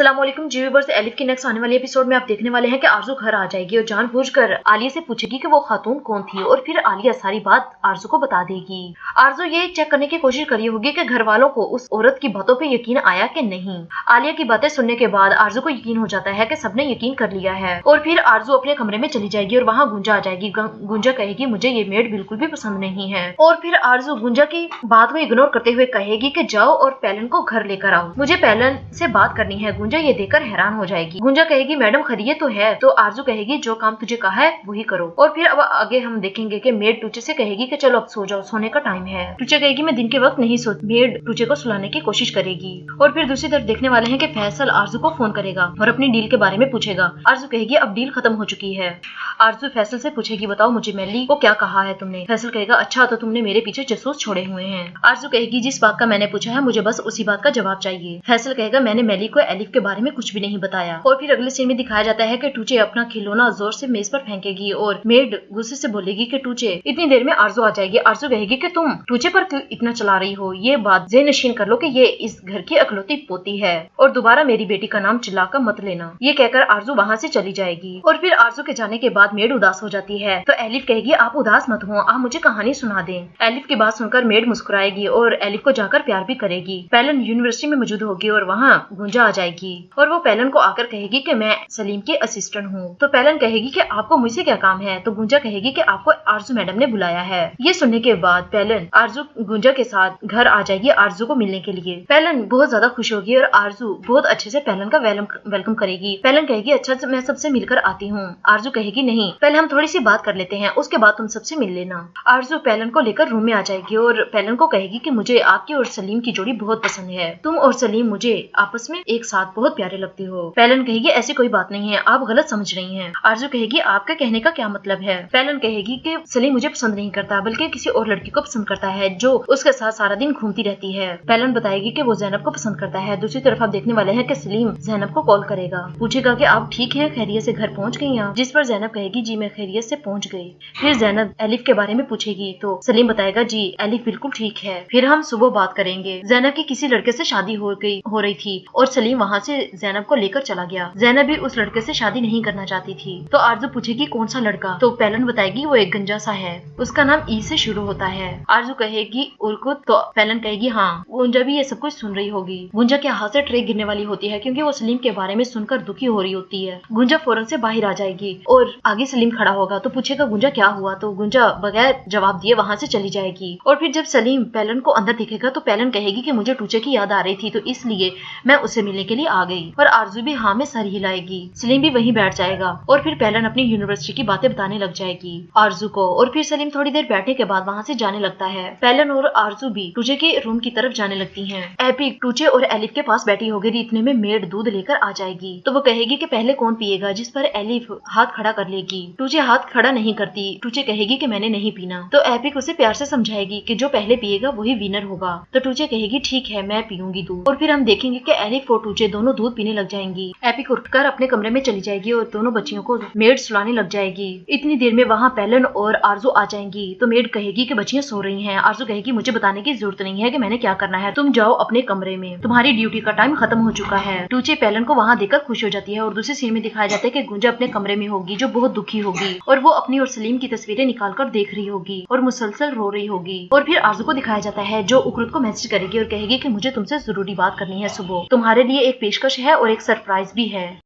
अस्सलामुअलैकुम जी viewers, elif की next आने वाले एपिसोड में आप देखने वाले हैं कि आरजू घर आ जाएगी और जानबूझकर आलिया से पूछेगी कि वो खातून कौन थी और फिर आलिया सारी बात आरजू को बता देगी। आरजू ये चेक करने की कोशिश कर रही होगी कि घर वालों को उस औरत की बातों पे यकीन आया कि नहीं। आलिया की बातें सुनने के बाद आरजू को यकीन हो जाता है कि सबने यकीन कर लिया है और फिर आरजू अपने कमरे में चली जाएगी और वहाँ गुंजा आ जाएगी। गुंजा कहेगी मुझे ये मेड बिल्कुल भी पसंद नहीं है और फिर आरजू गुंजा की बात को इग्नोर करते हुए कहेगी कि जाओ और पैलन को घर लेकर आओ, मुझे पैलन से बात करनी है। गुंजा ये देखकर हैरान हो जाएगी। गुंजा कहेगी मैडम खैरियत तो है? तो आरजू कहेगी जो काम तुझे कहा है वही करो। और फिर अब आगे हम देखेंगे कि मेड टूचे से कहेगी कि चलो अब सो जाओ, सोने का टाइम है। टूचे कहेगी मैं दिन के वक्त नहीं सोती। मेड टूचे को सुलाने की कोशिश करेगी और फिर दूसरी तरफ देखने वाले हैं कि फैसल आरजू को फोन करेगा और अपनी डील के बारे में पूछेगा। आरजू कहेगी अब डील खत्म हो चुकी है। आरजू फैसल से पूछेगी बताओ मुझे मेली को क्या कहा है तुमने? फैसल कहेगा अच्छा तो तुमने मेरे पीछे जासूस छोड़े हुए हैं। आरजू कहेगी जिस बात का मैंने पूछा है मुझे बस उसी बात का जवाब चाहिए। फैसल कहेगा मैंने मेली को एलिफ के बारे में कुछ भी नहीं बताया। और फिर अगले सीन में दिखाया जाता है कि टूचे अपना खिलौना जोर से मेज पर फेंकेगी और मेड गुस्से से बोलेगी कि टूचे इतनी देर में आरजू आ जाएगी। आरजू कहेगी कि तुम टूचे पर क्यों इतना चला रही हो, ये बात ज़हन-नशीन कर लो कि ये इस घर की अकलौती पोती है और दोबारा मेरी बेटी का नाम चिल्लाकर मत लेना। ये कहकर आरजू वहाँ से चली जाएगी और फिर आरजू के जाने के बाद मेड उदास हो जाती है। तो एलिफ कहेगी आप उदास मत हो, आप मुझे कहानी सुना दें। एलिफ की बात सुनकर मेड मुस्कुराएगी और एलिफ को जाकर प्यार भी करेगी। पैलन यूनिवर्सिटी में मौजूद होगी और वहाँ गुंजा आ जाएगी और वो पैलन को आकर कहेगी कि मैं सलीम की असिस्टेंट हूँ। तो पैलन कहेगी कि आपको मुझसे क्या काम है? तो गुंजा कहेगी कि आपको आरजू मैडम ने बुलाया है। ये सुनने के बाद पैलन आरजू गुंजा के साथ घर आ जाएगी आरजू को मिलने के लिए। पैलन बहुत ज्यादा खुश होगी और आरजू बहुत अच्छे से पैलन का वेलकम करेगी। पैलन कहेगी अच्छा मैं सबसे मिलकर आती हूँ। आरजू कहेगी नहीं, पहले हम थोड़ी सी बात कर लेते हैं, उसके बाद तुम सबसे मिल लेना। आरजू पैलन को लेकर रूम में आ जाएगी और पैलन को कहेगी कि मुझे आपकी और सलीम की जोड़ी बहुत पसंद है, तुम और सलीम मुझे आपस में एक साथ बहुत प्यारे लगते हो। पैलन कहेगी ऐसी कोई बात नहीं है, आप गलत समझ रही हैं। आरजू कहेगी आपके कहने का क्या मतलब है? पैलन कहेगी कि सलीम मुझे पसंद नहीं करता बल्कि किसी और लड़की को पसंद करता है जो उसके साथ सारा दिन घूमती रहती है। पैलन बताएगी कि वो ज़ैनब को पसंद करता है। दूसरी तरफ आप देखने वाले हैं कि सलीम ज़ैनब को कॉल करेगा, पूछेगा कि आप ठीक हैं, खैरियत से घर पहुंच गई हैं? जिस पर ज़ैनब कहेगी जी मैं खैरियत से पहुंच गई। फिर ज़ैनब एलिफ के बारे में पूछेगी तो सलीम बताएगा जी एलिफ बिल्कुल ठीक है। फिर हम सुबह बात करेंगे। ज़ैनब की किसी लड़के से शादी हो रही थी और सलीम वहाँ से ज़ैनब को लेकर चला गया। ज़ैनब भी उस लड़के से शादी नहीं करना चाहती थी। तो आरजू पूछेगी कौन सा लड़का? तो पैलन बताएगी वो एक गंजा सा है, उसका नाम ई से शुरू होता है। आरजू कहेगी उर्कुत, तो पैलन कहेगी हाँ। गुंजा भी ये सब कुछ सुन रही होगी। गुंजा के हाथ से ट्रे गिरने वाली होती है क्योंकि वो सलीम के बारे में सुनकर दुखी हो रही होती है। गुंजा फौरन से बाहर आ जाएगी और आगे सलीम खड़ा होगा तो पूछेगा गुंजा क्या हुआ? तो गुंजा बगैर जवाब दिए वहाँ से चली जाएगी। और फिर जब सलीम पैलन को अंदर दिखेगा तो पैलन कहेगी कि मुझे टूचे की याद आ रही थी तो इसलिए मैं उससे मिलने के लिए आ गई। और आरजू भी हाँ में सर हिलाएगी। सलीम भी वहीं बैठ जाएगा और फिर पैलन अपनी यूनिवर्सिटी की बातें बताने लग जाएगी आरजू को। और फिर सलीम थोड़ी देर बैठने के बाद वहाँ से जाने लगता है। पैलन और आरजू भी टूचे के रूम की तरफ जाने लगती हैं। एपिक टूचे और एलिफ के पास बैठी होगी। इतने में मेड दूध लेकर आ जाएगी तो वो कहेगी कि पहले कौन पिएगा, जिस पर एलिफ हाथ खड़ा कर लेगी। टूचे हाथ खड़ा नहीं करती। टूचे कहेगी कि मैंने नहीं पीना। तो एपिक उसे प्यार से समझाएगी कि जो पहले पिएगा वही विनर होगा। तो टूचे कहेगी ठीक है मैं पीऊंगी दूध। और फिर हम देखेंगे कि एलिफ और टूचे दोनों दूध पीने लग जाएंगी। एपिक उठकर अपने कमरे में चली जाएगी और दोनों बच्चियों को मेड सुलाने लग जाएगी। इतनी देर में वहाँ पैलन और आरजू आ जाएंगी। तो मेड कहेगी कि बच्चियां सो रही हैं। आरजू कहेगी मुझे बताने की जरूरत नहीं है कि मैंने क्या करना है, तुम जाओ अपने कमरे में, तुम्हारी ड्यूटी का टाइम खत्म हो चुका है। टूचे पैलन को वहाँ देखकर खुश हो जाती है और दूसरे सीन में दिखाया जाता है कि गुंजा अपने कमरे में होगी जो बहुत दुखी होगी और वो अपनी और सलीम की तस्वीरें निकाल कर देख रही होगी और मुसलसल रो रही होगी। और फिर आरजू को दिखाया जाता है जो उकरुत को मैसेज करेगी और कहेगी कि मुझे तुमसे जरूरी बात करनी है सुबह, तुम्हारे लिए एक पेशकश है और एक सरप्राइज भी है।